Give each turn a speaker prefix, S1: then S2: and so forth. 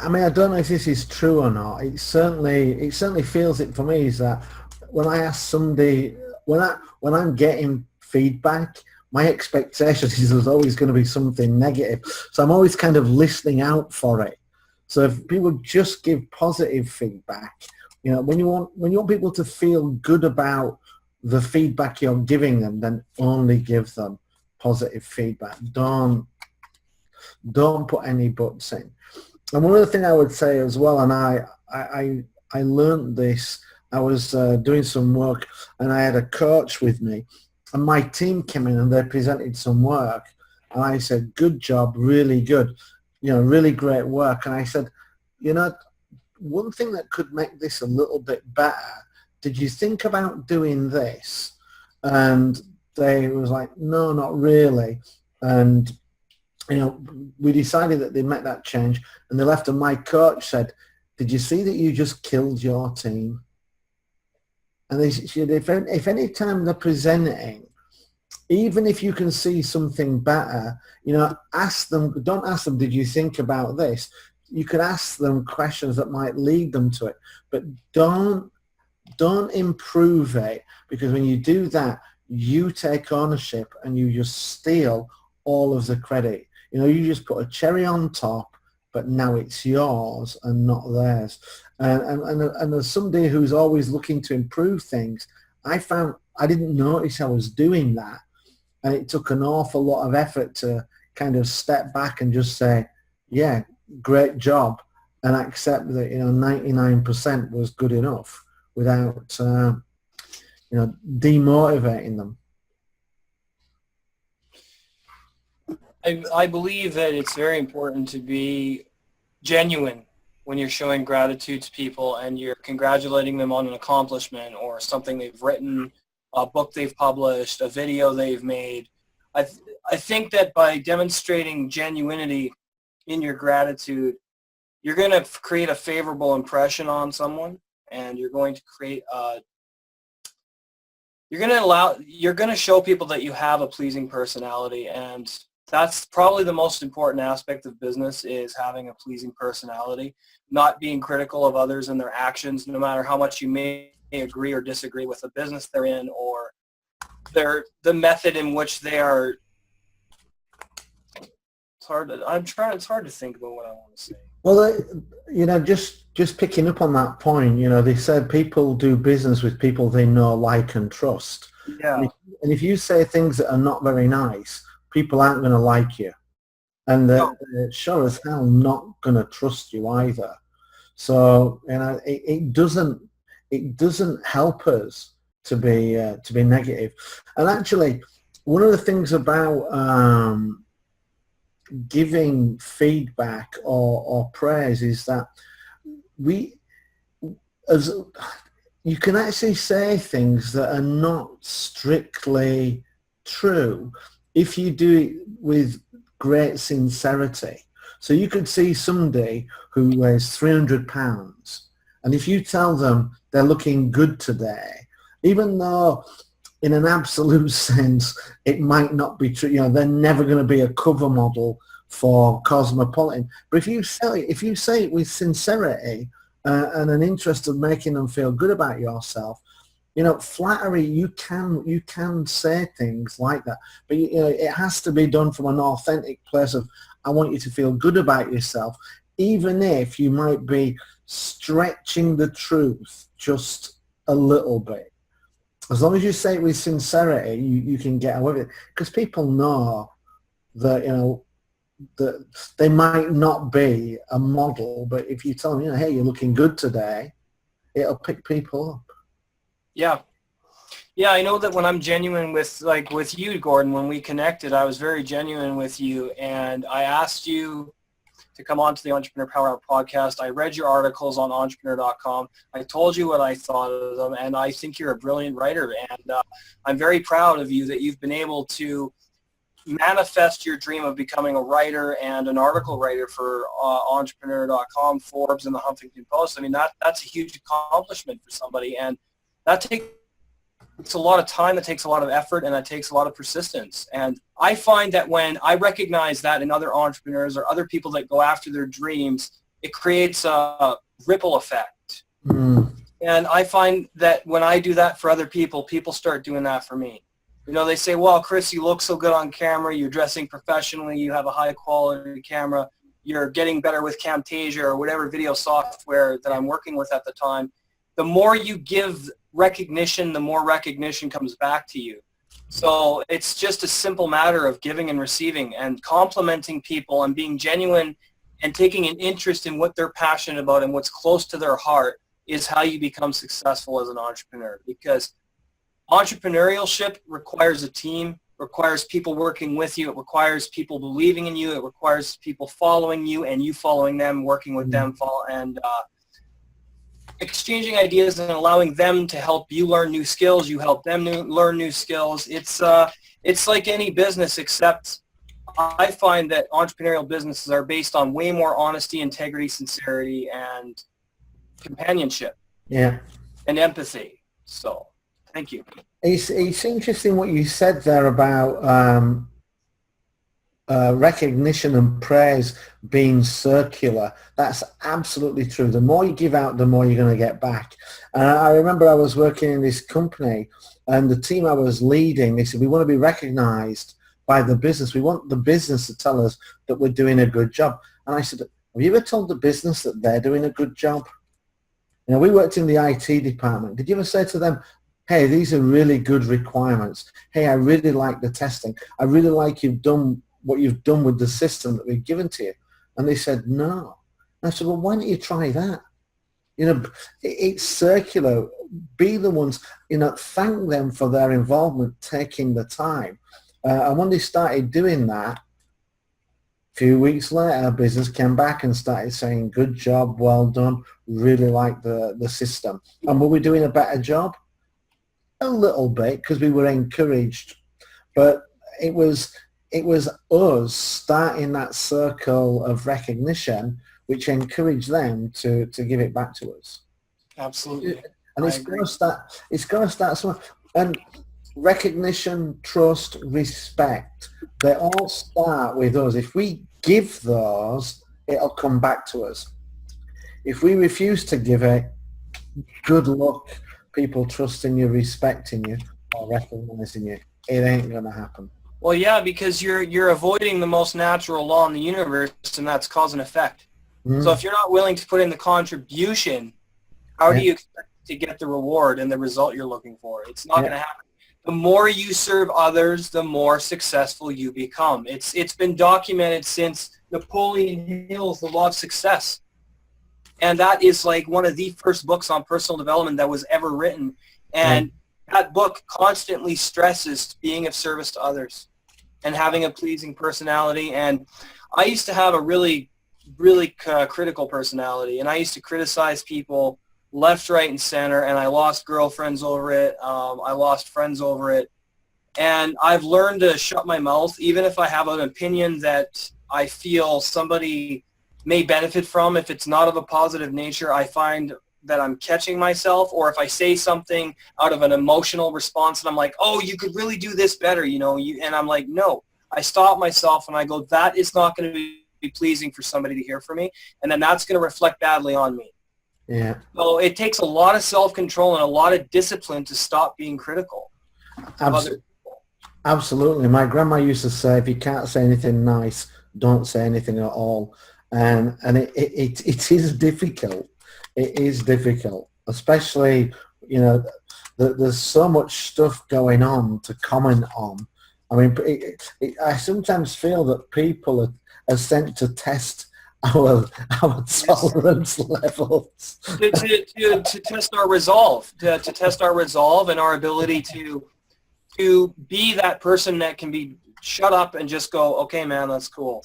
S1: I mean, I don't know if this is true or not. It certainly feels it for me is that when I ask somebody, when I'm getting feedback, my expectation is there's always going to be something negative. So I'm always kind of listening out for it. So if people just give positive feedback, when you want people to feel good about the feedback you're giving them, then only give them positive feedback. Don't put any buts in. And one other thing I would say as well, and I learned this. I was doing some work, and I had a coach with me, and my team came in and they presented some work, and I said, "Good job, really good, really great work." And I said, one thing that could make this a little bit better. Did you think about doing this? And they was like, "No, not really." And we decided that they'd make that change, and they left, and my coach said, "Did you see that you just killed your team?" And they said, if any time they're presenting, even if you can see something better, ask them, don't ask them, "Did you think about this?" You could ask them questions that might lead them to it, but don't improve it, because when you do that, you take ownership and you just steal all of the credit. You just put a cherry on top, but now it's yours and not theirs. And as somebody who's always looking to improve things, I found I didn't notice I was doing that. And it took an awful lot of effort to kind of step back and just say, "Yeah, great job," and accept that 99% was good enough without demotivating them.
S2: I believe that it's very important to be genuine when you're showing gratitude to people and you're congratulating them on an accomplishment or something they've written, a book they've published, a video they've made. I think that by demonstrating genuinity in your gratitude, you're going to create a favorable impression on someone, and you're going to create you're going to show people that you have a pleasing personality, and that's probably the most important aspect of business, is having a pleasing personality, not being critical of others and their actions, no matter how much you may agree or disagree with the business they're in or the method in which they are. It's hard to think about what I want to say.
S1: Well, just picking up on that point, they said people do business with people they know, like, and trust.
S2: Yeah.
S1: And if you say things that are not very nice, people aren't going to like you, and they're sure as hell not going to trust you either. So it doesn't help us to be negative. And actually, one of the things about giving feedback or praise is that you can actually say things that are not strictly true if you do it with great sincerity. So you could see somebody who weighs 300 pounds, and if you tell them they're looking good today, even though in an absolute sense it might not be true, they're never going to be a cover model for Cosmopolitan. But if you say it with sincerity and an interest of making them feel good about yourself, flattery, you can say things like that, but it has to be done from an authentic place of, I want you to feel good about yourself, even if you might be stretching the truth just a little bit. As long as you say it with sincerity, you can get away with it, because people know that that they might not be a model, but if you tell them, hey, you're looking good today, it'll pick people up.
S2: Yeah, I know that when I'm genuine with you, Gordon, when we connected, I was very genuine with you, and I asked you to come on to the Entrepreneur Power Hour podcast. I read your articles on entrepreneur.com. I told you what I thought of them, and I think you're a brilliant writer, and I'm very proud of you that you've been able to manifest your dream of becoming a writer and an article writer for entrepreneur.com, Forbes, and the Huffington Post. I mean, that's a huge accomplishment for somebody, and that takes a lot of time, that takes a lot of effort, and that takes a lot of persistence. And I find that when I recognize that in other entrepreneurs or other people that go after their dreams, it creates a ripple effect.
S1: Mm.
S2: And I find that when I do that for other people, people start doing that for me. You know, they say, well, Chris, you look so good on camera. You're dressing professionally. You have a high quality camera. You're getting better with Camtasia or whatever video software that I'm working with at the time. The more you give recognition, the more recognition comes back to you. So it's just a simple matter of giving and receiving and complimenting people and being genuine and taking an interest in what they're passionate about and what's close to their heart is how you become successful as an entrepreneur. Because entrepreneurship requires a team, requires people working with you. It requires people believing in you. It requires people following you and you following them, working with them, and exchanging ideas and allowing them to help you learn new skills. You help them learn new skills. It's like any business, except I find that entrepreneurial businesses are based on way more honesty, integrity, sincerity, and companionship.
S1: Yeah.
S2: And empathy. So, thank you.
S1: It's interesting what you said there about recognition and praise being circular. That's absolutely true. The more you give out, the more you're going to get back. I remember I was working in this company, and the team I was leading, they said, we want to be recognized by the business. We want the business to tell us that we're doing a good job. And I said, have you ever told the business that they're doing a good job? You know, we worked in the IT department. Did you ever say to them, hey, these are really good requirements. Hey, I really like the testing. I really like you've done what you've done with the system that we've given to you. And they said, no. And I said, well, why don't you try that? You know, it's circular. Be the ones, you know, thank them for their involvement, taking the time. And when they started doing that, a few weeks later, business came back and started saying, good job, well done, really like the system. And were we doing a better job? A little bit, because we were encouraged. But it was us starting that circle of recognition, which encouraged them to give it back to us.
S2: Absolutely.
S1: And it's got to start somewhere. And recognition, trust, respect, they all start with us. If we give those, it'll come back to us. If we refuse to give it, good luck people trusting you, respecting you, or recognizing you. It ain't going to happen.
S2: Well, yeah, because you're avoiding the most natural law in the universe, and that's cause and effect. So if you're not willing to put in the contribution, how do you expect to get the reward and the result you're looking for? It's not going to happen. The more you serve others, the more successful you become. It's been documented since Napoleon Hill's The Law of Success. And that is like one of the first books on personal development that was ever written. And that book constantly stresses being of service to others and having a pleasing personality. And I used to have a really critical personality, and I used to criticize people left, right, and center, and I lost girlfriends over it. I lost friends over it. And I've learned to shut my mouth, even if I have an opinion that I feel somebody may benefit from. If it's not of a positive nature, I find that I'm catching myself, or if I say something out of an emotional response and I'm like, oh, you could really do this better, you know, and I'm like, no. I stop myself and I go, that is not going to be pleasing for somebody to hear from me, and then that's going to reflect badly on me.
S1: Yeah.
S2: So it takes a lot of self-control and a lot of discipline to stop being critical.
S1: Absolutely. My grandma used to say, if you can't say anything nice, don't say anything at all. And it is difficult. It is difficult, especially, you know, there's so much stuff going on to comment on. I mean, I sometimes feel that people are sent to test our tolerance levels.
S2: To test our resolve, to test our resolve and our ability to be that person that can be shut up and just go, okay, man, that's cool.